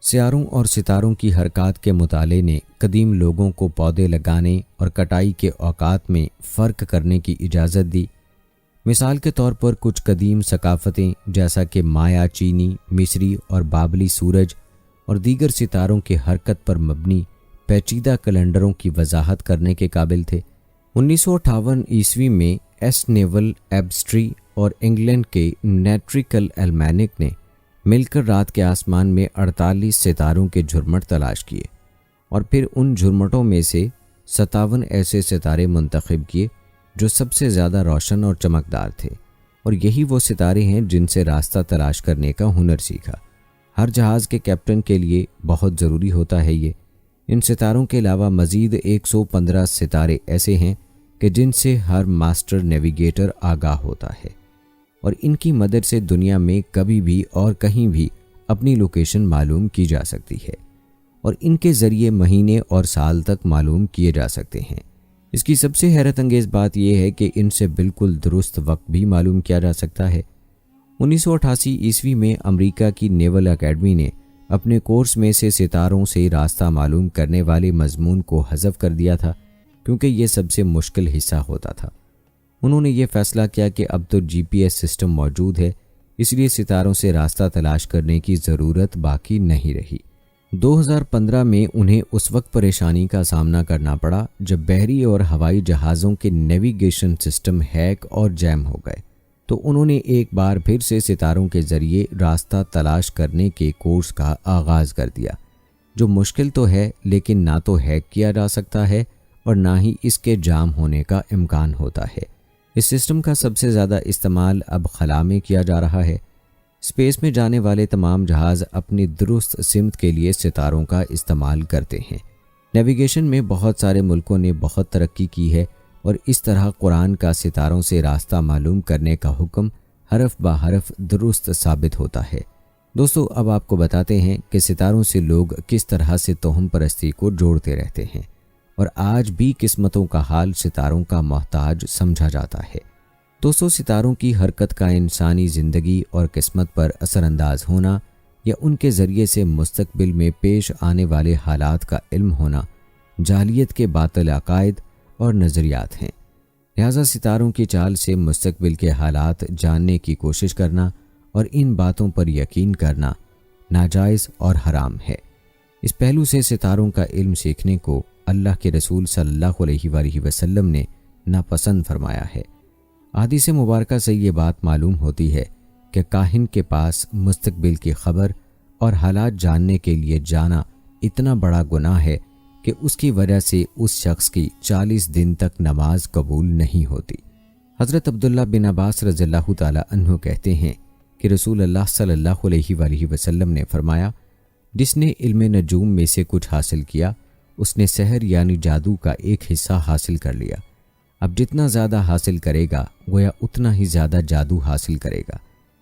S1: سیاروں اور ستاروں کی حرکات کے مطالعے نے قدیم لوگوں کو پودے لگانے اور کٹائی کے اوقات میں فرق کرنے کی اجازت دی۔ مثال کے طور پر کچھ قدیم ثقافتیں جیسا کہ مایا، چینی، مصری اور بابلی سورج اور دیگر ستاروں کے حرکت پر مبنی پیچیدہ کیلنڈروں کی وضاحت کرنے کے قابل تھے۔ 1958 عیسوی میں ایس نیول ایبسٹری اور انگلینڈ کے نیٹریکل المینک نے مل کر رات کے آسمان میں 48 ستاروں کے جھرمٹ تلاش کیے اور پھر ان جھرمٹوں میں سے 57 ایسے ستارے منتخب کیے جو سب سے زیادہ روشن اور چمکدار تھے، اور یہی وہ ستارے ہیں جن سے راستہ تلاش کرنے کا ہنر سیکھا۔ ہر جہاز کے کیپٹن کے لیے بہت ضروری ہوتا ہے یہ۔ ان ستاروں کے علاوہ مزید 115 ستارے ایسے ہیں کہ جن سے ہر ماسٹر نیویگیٹر آگاہ ہوتا ہے، اور ان کی مدد سے دنیا میں کبھی بھی اور کہیں بھی اپنی لوکیشن معلوم کی جا سکتی ہے، اور ان کے ذریعے مہینے اور سال تک معلوم کیے جا سکتے ہیں۔ اس کی سب سے حیرت انگیز بات یہ ہے کہ ان سے بالکل درست وقت بھی معلوم کیا جا سکتا ہے۔ 1988 عیسوی میں امریکہ کی نیول اکیڈمی نے اپنے کورس میں سے ستاروں سے راستہ معلوم کرنے والے مضمون کو حذف کر دیا تھا، کیونکہ یہ سب سے مشکل حصہ ہوتا تھا۔ انہوں نے یہ فیصلہ کیا کہ اب تو GPS سسٹم موجود ہے، اس لیے ستاروں سے راستہ تلاش کرنے کی ضرورت باقی نہیں رہی۔ 2015 میں انہیں اس وقت پریشانی کا سامنا کرنا پڑا جب بحری اور ہوائی جہازوں کے نیویگیشن سسٹم ہیک اور جیم ہو گئے، تو انہوں نے ایک بار پھر سے ستاروں کے ذریعے راستہ تلاش کرنے کے کورس کا آغاز کر دیا، جو مشکل تو ہے لیکن نہ تو ہیک کیا جا سکتا ہے اور نہ ہی اس کے جام ہونے کا امکان ہوتا ہے۔ اس سسٹم کا سب سے زیادہ استعمال اب خلا میں کیا جا رہا ہے۔ اسپیس میں جانے والے تمام جہاز اپنی درست سمت کے لیے ستاروں کا استعمال کرتے ہیں۔ نیویگیشن میں بہت سارے ملکوں نے بہت ترقی کی ہے، اور اس طرح قرآن کا ستاروں سے راستہ معلوم کرنے کا حکم حرف بہ حرف درست ثابت ہوتا ہے۔ دوستو، اب آپ کو بتاتے ہیں کہ ستاروں سے لوگ کس طرح سے توہم پرستی کو جوڑتے رہتے ہیں، اور آج بھی قسمتوں کا حال ستاروں کا محتاج سمجھا جاتا ہے۔ دوستو، ستاروں کی حرکت کا انسانی زندگی اور قسمت پر اثر انداز ہونا یا ان کے ذریعے سے مستقبل میں پیش آنے والے حالات کا علم ہونا جاہلیت کے باطل عقائد اور نظریات ہیں۔ لہذا ستاروں کی چال سے مستقبل کے حالات جاننے کی کوشش کرنا اور ان باتوں پر یقین کرنا ناجائز اور حرام ہے۔ اس پہلو سے ستاروں کا علم سیکھنے کو اللہ کے رسول صلی اللہ علیہ وآلہ وسلم نے ناپسند فرمایا ہے۔ احادیث مبارکہ سے یہ بات معلوم ہوتی ہے کہ کاہن کے پاس مستقبل کی خبر اور حالات جاننے کے لیے جانا اتنا بڑا گناہ ہے کہ اس کی وجہ سے اس شخص کی 40 دن تک نماز قبول نہیں ہوتی۔ حضرت عبداللہ بن عباس رضی اللہ تعالی عنہ کہتے ہیں کہ رسول اللہ صلی اللہ علیہ وآلہ وسلم نے فرمایا، جس نے علم نجوم میں سے کچھ حاصل کیا، اس نے سحر یعنی جادو کا ایک حصہ حاصل کر لیا۔ اب جتنا زیادہ حاصل کرے گا گویا اتنا ہی زیادہ جادو حاصل کرے گا۔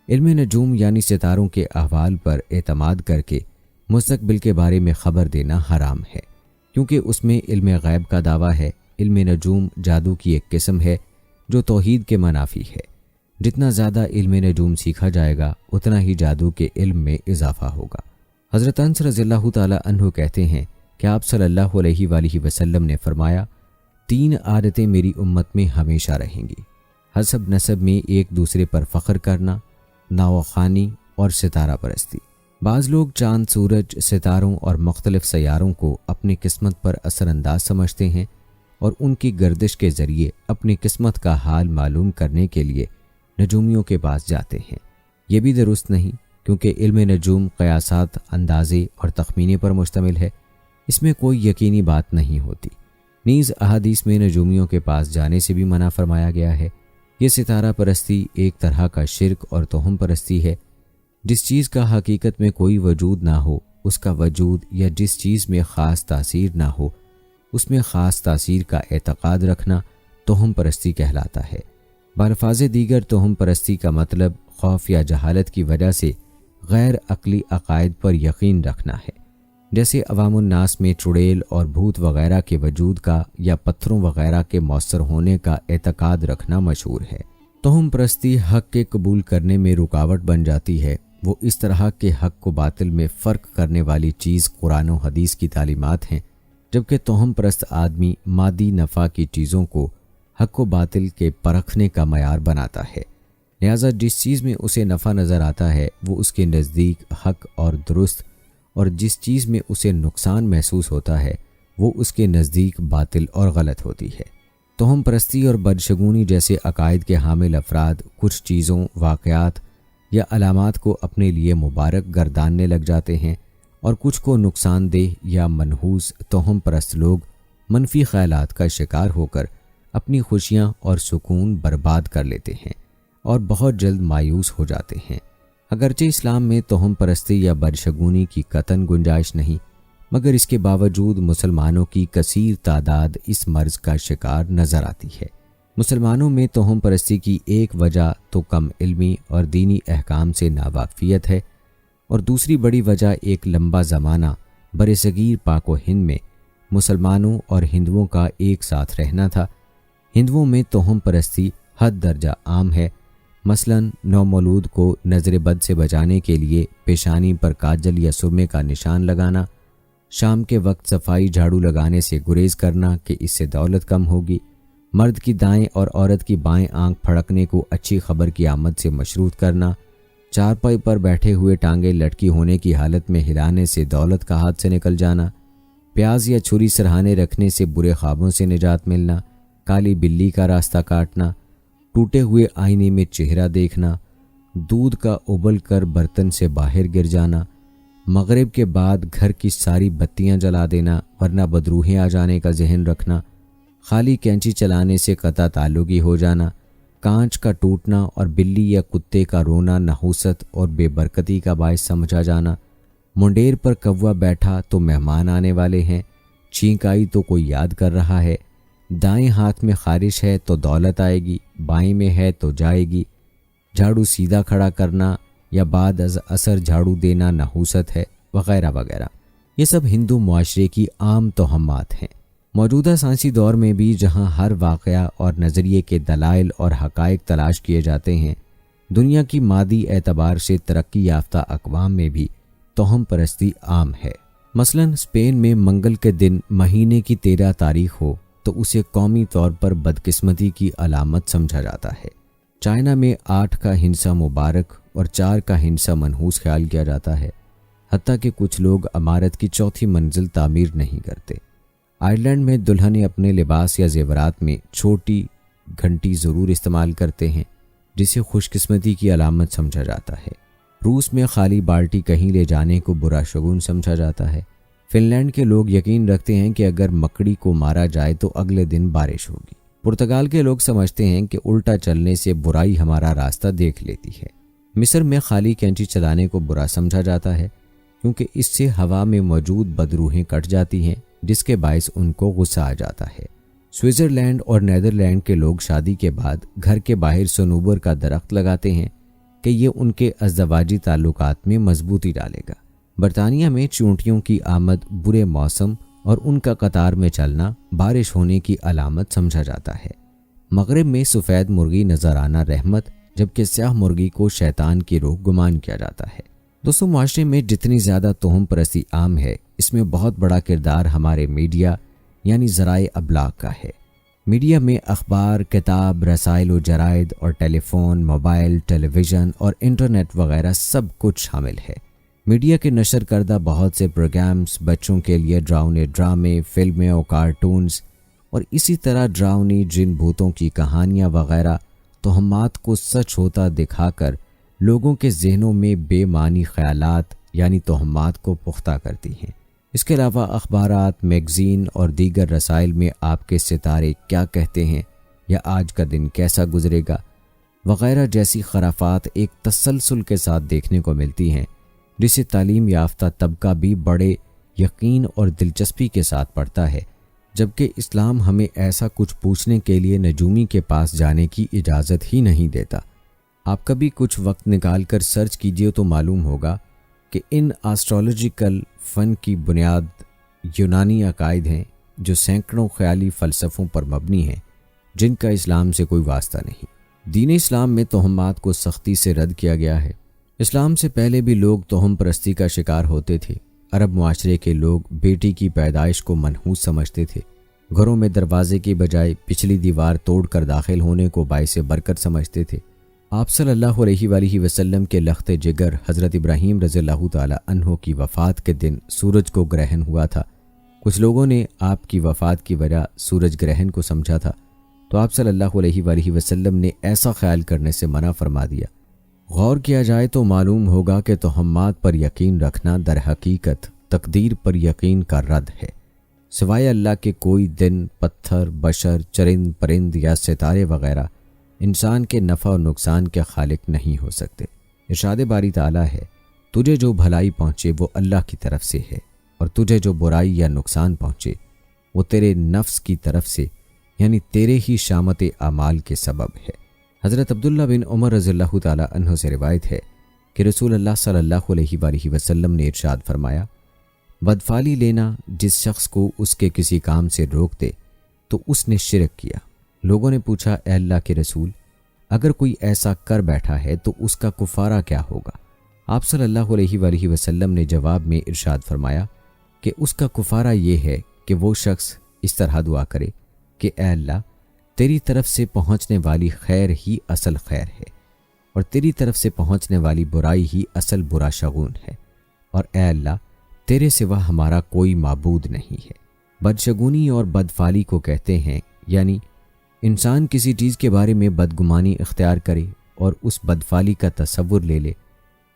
S1: علم نجوم یعنی ستاروں کے احوال پر اعتماد کر کے مستقبل کے بارے میں خبر دینا حرام ہے، کیونکہ اس میں علم غیب کا دعویٰ ہے۔ علم نجوم جادو کی ایک قسم ہے جو توحید کے منافی ہے۔ جتنا زیادہ علم نجوم سیکھا جائے گا اتنا ہی جادو کے علم میں اضافہ ہوگا۔ حضرت انس رضی اللہ تعالی عنہ کہتے ہیں کہ آپ صلی اللہ علیہ وآلہ وسلم نے فرمایا، 3 عادتیں میری امت میں ہمیشہ رہیں گی: حسب نسب میں ایک دوسرے پر فخر کرنا، ناوخانی اور ستارہ پرستی۔ بعض لوگ چاند، سورج، ستاروں اور مختلف سیاروں کو اپنی قسمت پر اثر انداز سمجھتے ہیں اور ان کی گردش کے ذریعے اپنی قسمت کا حال معلوم کرنے کے لیے نجومیوں کے پاس جاتے ہیں۔ یہ بھی درست نہیں، کیونکہ علم نجوم قیاسات، اندازے اور تخمینے پر مشتمل ہے۔ اس میں کوئی یقینی بات نہیں ہوتی۔ نیز احادیث میں نجومیوں کے پاس جانے سے بھی منع فرمایا گیا ہے۔ یہ ستارہ پرستی ایک طرح کا شرک اور توہم پرستی ہے۔ جس چیز کا حقیقت میں کوئی وجود نہ ہو، اس کا وجود، یا جس چیز میں خاص تاثیر نہ ہو، اس میں خاص تاثیر کا اعتقاد رکھنا توہم پرستی کہلاتا ہے۔ بالفاظ دیگر توہم پرستی کا مطلب خوف یا جہالت کی وجہ سے غیر عقلی عقائد پر یقین رکھنا ہے، جیسے عوام الناس میں چڑیل اور بھوت وغیرہ کے وجود کا یا پتھروں وغیرہ کے مؤثر ہونے کا اعتقاد رکھنا مشہور ہے۔ توہم پرستی حق کے قبول کرنے میں رکاوٹ بن جاتی ہے۔ وہ اس طرح کے حق و باطل میں فرق کرنے والی چیز قرآن و حدیث کی تعلیمات ہیں، جبکہ توہم پرست آدمی مادی نفع کی چیزوں کو حق و باطل کے پرکھنے کا معیار بناتا ہے، لہذا جس چیز میں اسے نفع نظر آتا ہے وہ اس کے نزدیک حق اور درست، اور جس چیز میں اسے نقصان محسوس ہوتا ہے وہ اس کے نزدیک باطل اور غلط ہوتی ہے۔ توہم پرستی اور بدشگونی جیسے عقائد کے حامل افراد کچھ چیزوں، واقعات یا علامات کو اپنے لیے مبارک گرداننے لگ جاتے ہیں، اور کچھ کو نقصان دہ یا منحوس توہم پرست لوگ منفی خیالات کا شکار ہو کر اپنی خوشیاں اور سکون برباد کر لیتے ہیں اور بہت جلد مایوس ہو جاتے ہیں۔ اگرچہ اسلام میں توہم پرستی یا بدشگونی کی قطعاً گنجائش نہیں، مگر اس کے باوجود مسلمانوں کی کثیر تعداد اس مرض کا شکار نظر آتی ہے۔ مسلمانوں میں توہم پرستی کی ایک وجہ تو کم علمی اور دینی احکام سے ناواقفیت ہے، اور دوسری بڑی وجہ ایک لمبا زمانہ برصغیر پاک و ہند میں مسلمانوں اور ہندوؤں کا ایک ساتھ رہنا تھا۔ ہندوؤں میں توہم پرستی حد درجہ عام ہے، مثلاً نومولود کو نظر بد سے بچانے کے لیے پیشانی پر کاجل یا سرمے کا نشان لگانا، شام کے وقت صفائی جھاڑو لگانے سے گریز کرنا کہ اس سے دولت کم ہوگی، مرد کی دائیں اور عورت کی بائیں آنکھ پھڑکنے کو اچھی خبر کی آمد سے مشروط کرنا، چارپائی پر بیٹھے ہوئے ٹانگیں لٹکی ہونے کی حالت میں ہلانے سے دولت کا ہاتھ سے نکل جانا، پیاز یا چھری سرہانے رکھنے سے برے خوابوں سے نجات ملنا، کالی بلی کا راستہ کاٹنا، ٹوٹے ہوئے آئینے میں چہرہ دیکھنا، دودھ کا ابل کر برتن سے باہر گر جانا، مغرب کے بعد گھر کی ساری بتیاں جلا دینا ورنہ بدروہیں آ جانے کا ذہن رکھنا، خالی کینچی چلانے سے قطع تعلقی ہو جانا، کانچ کا ٹوٹنا اور بلی یا کتے کا رونا نحوست اور بے برکتی کا باعث سمجھا جانا، منڈیر پر کوا بیٹھا تو مہمان آنے والے ہیں، چھینک آئی تو کوئی یاد کر رہا ہے، دائیں ہاتھ میں خارش ہے تو دولت آئے گی، بائیں میں ہے تو جائے گی، جھاڑو سیدھا کھڑا کرنا یا بعد از اثر جھاڑو دینا نحوست ہے، وغیرہ وغیرہ۔ یہ سب ہندو معاشرے کی عام توہمات ہیں۔ موجودہ سائنسی دور میں بھی جہاں ہر واقعہ اور نظریے کے دلائل اور حقائق تلاش کیے جاتے ہیں، دنیا کی مادی اعتبار سے ترقی یافتہ اقوام میں بھی توہم پرستی عام ہے۔ مثلاً اسپین میں منگل کے دن مہینے کی 13 تاریخ ہو تو اسے قومی طور پر بدقسمتی کی علامت سمجھا جاتا ہے۔ چائنا میں 8 کا ہندسہ مبارک اور 4 کا ہندسہ منحوس خیال کیا جاتا ہے، حتیٰ کہ کچھ لوگ عمارت کی 4تھی منزل تعمیر نہیں کرتے۔ آئرلینڈ میں دلہنیں اپنے لباس یا زیورات میں چھوٹی گھنٹی ضرور استعمال کرتے ہیں، جسے خوش قسمتی کی علامت سمجھا جاتا ہے۔ روس میں خالی بالٹی کہیں لے جانے کو برا شگون سمجھا جاتا ہے۔ فن لینڈ کے لوگ یقین رکھتے ہیں کہ اگر مکڑی کو مارا جائے تو اگلے دن بارش ہوگی۔ پرتگال کے لوگ سمجھتے ہیں کہ الٹا چلنے سے برائی ہمارا راستہ دیکھ لیتی ہے۔ مصر میں خالی کینچی چلانے کو برا سمجھا جاتا ہے، کیونکہ اس سے ہوا میں موجود بدروہیں کٹ جاتی ہیں، جس کے باعث ان کو غصہ آ جاتا ہے۔ سوئٹزرلینڈ اور نیدرلینڈ کے لوگ شادی کے بعد گھر کے باہر صنوبر کا درخت لگاتے ہیں کہ یہ ان کے ازدواجی تعلقات میں مضبوطی ڈالے گا۔ برطانیہ میں چونٹیوں کی آمد برے موسم اور ان کا قطار میں چلنا بارش ہونے کی علامت سمجھا جاتا ہے۔ مغرب میں سفید مرغی نظر آنا رحمت، جبکہ سیاہ مرغی کو شیطان کی روح گمان کیا جاتا ہے۔ دوستوں، معاشرے میں جتنی زیادہ توہم پرستی عام ہے، اس میں بہت بڑا کردار ہمارے میڈیا یعنی ذرائع ابلاغ کا ہے۔ میڈیا میں اخبار، کتاب، رسائل و جرائد اور ٹیلی فون، موبائل، ٹیلی ویژن اور انٹرنیٹ وغیرہ سب کچھ شامل ہے۔ میڈیا کے نشر کردہ بہت سے پروگرامز بچوں کے لیے ڈراؤنے ڈرامے، فلمیں اور کارٹونز، اور اسی طرح ڈراؤنی جن بھوتوں کی کہانیاں وغیرہ توہمات کو سچ ہوتا دکھا کر لوگوں کے ذہنوں میں بے معنی خیالات یعنی توہمات کو پختہ کرتی ہیں۔ اس کے علاوہ اخبارات، میگزین اور دیگر رسائل میں آپ کے ستارے کیا کہتے ہیں یا آج کا دن کیسا گزرے گا وغیرہ جیسی خرافات ایک تسلسل کے ساتھ دیکھنے کو ملتی ہیں، جسے تعلیم یافتہ طبقہ بھی بڑے یقین اور دلچسپی کے ساتھ پڑھتا ہے، جبکہ اسلام ہمیں ایسا کچھ پوچھنے کے لیے نجومی کے پاس جانے کی اجازت ہی نہیں دیتا۔ آپ کبھی کچھ وقت نکال کر سرچ کیجئے تو معلوم ہوگا کہ ان آسٹرولوجیکل فن کی بنیاد یونانی عقائد ہیں جو سینکڑوں خیالی فلسفوں پر مبنی ہیں، جن کا اسلام سے کوئی واسطہ نہیں۔ دین اسلام میں توہمات کو سختی سے رد کیا گیا ہے۔ اسلام سے پہلے بھی لوگ توہم پرستی کا شکار ہوتے تھے۔ عرب معاشرے کے لوگ بیٹی کی پیدائش کو منحوس سمجھتے تھے، گھروں میں دروازے کی بجائے پچھلی دیوار توڑ کر داخل ہونے کو باعث برکت سمجھتے تھے۔ آپ صلی اللہ علیہ وآلہ وسلم کے لخت جگر حضرت ابراہیم رضی اللہ تعالی عنہ کی وفات کے دن سورج کو گرہن ہوا تھا۔ کچھ لوگوں نے آپ کی وفات کی وجہ سورج گرہن کو سمجھا تھا، تو آپ صلی اللہ علیہ وآلہ وسلم نے ایسا خیال کرنے سے منع فرما دیا۔ غور کیا جائے تو معلوم ہوگا کہ توہمات پر یقین رکھنا در حقیقت تقدیر پر یقین کا رد ہے۔ سوائے اللہ کے کوئی دن، پتھر، بشر، چرند پرند یا ستارے وغیرہ انسان کے نفع و نقصان کے خالق نہیں ہو سکتے۔ ارشاد باری تعالیٰ ہے، تجھے جو بھلائی پہنچے وہ اللہ کی طرف سے ہے، اور تجھے جو برائی یا نقصان پہنچے وہ تیرے نفس کی طرف سے، یعنی تیرے ہی شامت اعمال کے سبب ہے۔ حضرت عبداللہ بن عمر رضی اللہ تعالی عنہ سے روایت ہے کہ رسول اللہ صلی اللہ علیہ وآلہ وسلم نے ارشاد فرمایا، بدفعلی لینا جس شخص کو اس کے کسی کام سے روک دے تو اس نے شرک کیا۔ لوگوں نے پوچھا، اے اللہ کے رسول، اگر کوئی ایسا کر بیٹھا ہے تو اس کا کفارہ کیا ہوگا؟ آپ صلی اللہ علیہ وآلہ وسلم نے جواب میں ارشاد فرمایا کہ اس کا کفارہ یہ ہے کہ وہ شخص اس طرح دعا کرے کہ اے اللہ، تیری طرف سے پہنچنے والی خیر ہی اصل خیر ہے، اور تیری طرف سے پہنچنے والی برائی ہی اصل برا شگون ہے، اور اے اللہ، تیرے سوا ہمارا کوئی معبود نہیں ہے۔ بدشگونی اور بدفعلی کو کہتے ہیں، یعنی انسان کسی چیز کے بارے میں بدگمانی اختیار کرے اور اس بدفعلی کا تصور لے لے۔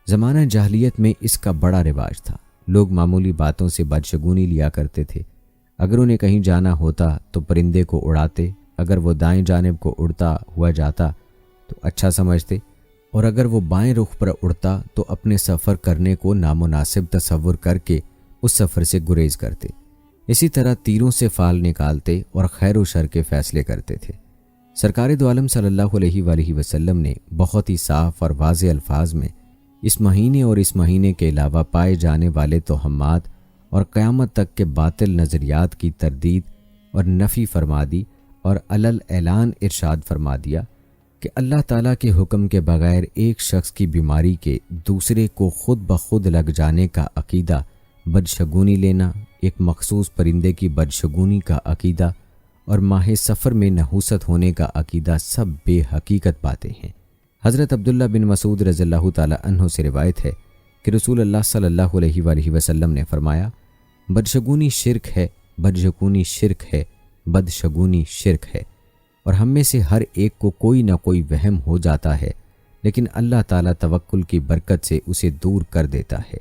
S1: زمانہ جاہلیت میں اس کا بڑا رواج تھا۔ لوگ معمولی باتوں سے بدشگونی لیا کرتے تھے۔ اگر انہیں کہیں جانا ہوتا تو پرندے کو اڑاتے، اگر وہ دائیں جانب کو اڑتا ہوا جاتا تو اچھا سمجھتے، اور اگر وہ بائیں رخ پر اڑتا تو اپنے سفر کرنے کو نامناسب تصور کر کے اس سفر سے گریز کرتے۔ اسی طرح تیروں سے فال نکالتے اور خیر و شر کے فیصلے کرتے تھے۔ سرکار دو عالم صلی اللہ علیہ وآلہ وسلم نے بہت ہی صاف اور واضح الفاظ میں اس مہینے اور اس مہینے کے علاوہ پائے جانے والے توہمات اور قیامت تک کے باطل نظریات کی تردید اور نفی فرما دی، اور علل اعلان ارشاد فرما دیا کہ اللہ تعالیٰ کے حکم کے بغیر ایک شخص کی بیماری کے دوسرے کو خود بخود لگ جانے کا عقیدہ، بدشگونی لینا، ایک مخصوص پرندے کی بدشگونی کا عقیدہ، اور ماہ سفر میں نحوست ہونے کا عقیدہ سب بے حقیقت باتیں ہیں۔ حضرت عبداللہ بن مسعود رضی اللہ تعالی عنہ سے روایت ہے کہ رسول اللہ صلی اللہ علیہ وآلہ وسلم نے فرمایا، بدشگونی شرک ہے، بدشگونی شرک ہے، بدشگونی شرک ہے، اور ہم میں سے ہر ایک کو کوئی نہ کوئی وہم ہو جاتا ہے، لیکن اللہ تعالیٰ توکل کی برکت سے اسے دور کر دیتا ہے۔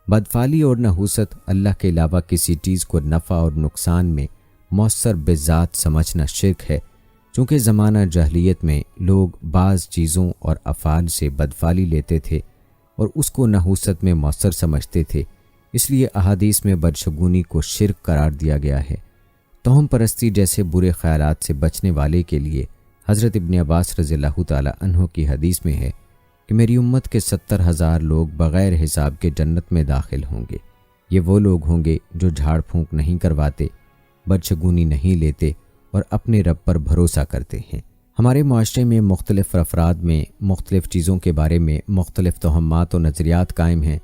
S1: بدفعلی اور نحوست اللہ کے علاوہ کسی چیز کو نفع اور نقصان میں مؤثر بذات سمجھنا شرک ہے۔ چونکہ زمانہ جاہلیت میں لوگ بعض چیزوں اور افعال سے بدفعلی لیتے تھے اور اس کو نحوست میں مؤثر سمجھتے تھے، اس لیے احادیث میں بدشگونی کو شرک قرار دیا گیا ہے۔ توہم پرستی جیسے برے خیالات سے بچنے والے کے لیے حضرت ابن عباس رضی اللہ تعالی عنہ کی حدیث میں ہے کہ میری امت کے 70,000 لوگ بغیر حساب کے جنت میں داخل ہوں گے۔ یہ وہ لوگ ہوں گے جو جھاڑ پھونک نہیں کرواتے، بدشگونی نہیں لیتے اور اپنے رب پر بھروسہ کرتے ہیں۔ ہمارے معاشرے میں مختلف افراد میں مختلف چیزوں کے بارے میں مختلف توہمات و نظریات قائم ہیں،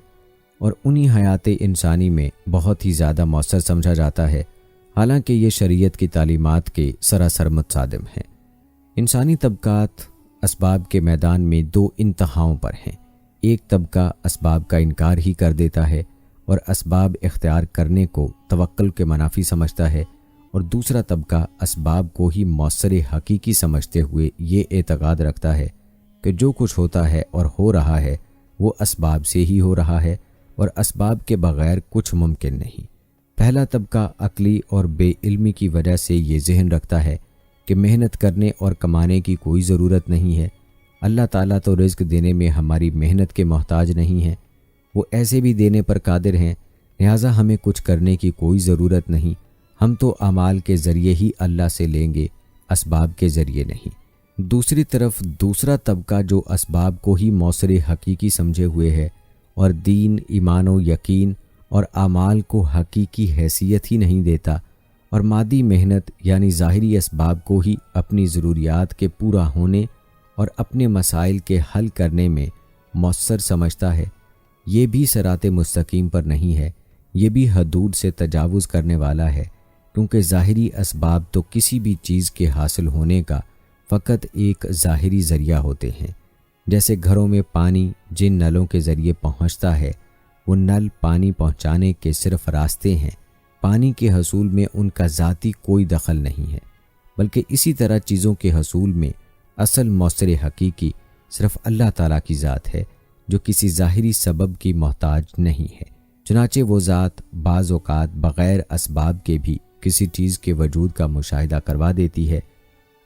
S1: اور انہی حیات انسانی میں بہت ہی زیادہ مؤثر سمجھا جاتا ہے، حالانکہ یہ شریعت کی تعلیمات کے سراسر متصادم ہیں۔ انسانی طبقات اسباب کے میدان میں دو انتہاؤں پر ہیں۔ ایک طبقہ اسباب کا انکار ہی کر دیتا ہے اور اسباب اختیار کرنے کو توکل کے منافی سمجھتا ہے، اور دوسرا طبقہ اسباب کو ہی مؤثر حقیقی سمجھتے ہوئے یہ اعتقاد رکھتا ہے کہ جو کچھ ہوتا ہے اور ہو رہا ہے وہ اسباب سے ہی ہو رہا ہے، اور اسباب کے بغیر کچھ ممکن نہیں۔ پہلا طبقہ عقلی اور بے علمی کی وجہ سے یہ ذہن رکھتا ہے کہ محنت کرنے اور کمانے کی کوئی ضرورت نہیں ہے، اللہ تعالیٰ تو رزق دینے میں ہماری محنت کے محتاج نہیں ہیں، وہ ایسے بھی دینے پر قادر ہیں، لہٰذا ہمیں کچھ کرنے کی کوئی ضرورت نہیں، ہم تو اعمال کے ذریعے ہی اللہ سے لیں گے، اسباب کے ذریعے نہیں۔ دوسری طرف دوسرا طبقہ جو اسباب کو ہی موثر حقیقی سمجھے ہوئے ہے اور دین، ایمان و یقین اور اعمال کو حقیقی حیثیت ہی نہیں دیتا اور مادی محنت یعنی ظاہری اسباب کو ہی اپنی ضروریات کے پورا ہونے اور اپنے مسائل کے حل کرنے میں مؤثر سمجھتا ہے، یہ بھی صراط مستقیم پر نہیں ہے، یہ بھی حدود سے تجاوز کرنے والا ہے، کیونکہ ظاہری اسباب تو کسی بھی چیز کے حاصل ہونے کا فقط ایک ظاہری ذریعہ ہوتے ہیں۔ جیسے گھروں میں پانی جن نلوں کے ذریعے پہنچتا ہے، وہ نل پانی پہنچانے کے صرف راستے ہیں، پانی کے حصول میں ان کا ذاتی کوئی دخل نہیں ہے، بلکہ اسی طرح چیزوں کے حصول میں اصل مؤثر حقیقی صرف اللہ تعالیٰ کی ذات ہے، جو کسی ظاہری سبب کی محتاج نہیں ہے۔ چنانچہ وہ ذات بعض اوقات بغیر اسباب کے بھی کسی چیز کے وجود کا مشاہدہ کروا دیتی ہے۔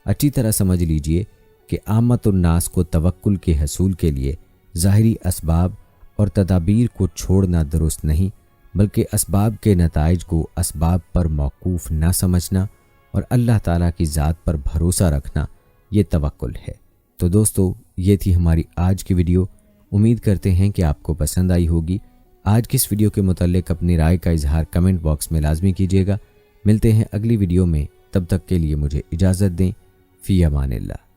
S1: اچھی طرح سمجھ لیجئے کہ عامت الناس کو توکل کے حصول کے لیے ظاہری اسباب اور تدابیر کو چھوڑنا درست نہیں، بلکہ اسباب کے نتائج کو اسباب پر موقوف نہ سمجھنا اور اللہ تعالیٰ کی ذات پر بھروسہ رکھنا، یہ توکل ہے۔ تو دوستو، یہ تھی ہماری آج کی ویڈیو۔ امید کرتے ہیں کہ آپ کو پسند آئی ہوگی۔ آج کی اس ویڈیو کے متعلق اپنی رائے کا اظہار کمنٹ باکس میں لازمی کیجیے گا۔ ملتے ہیں اگلی ویڈیو میں، تب تک کے لیے مجھے اجازت دیں۔ فی امان اللہ۔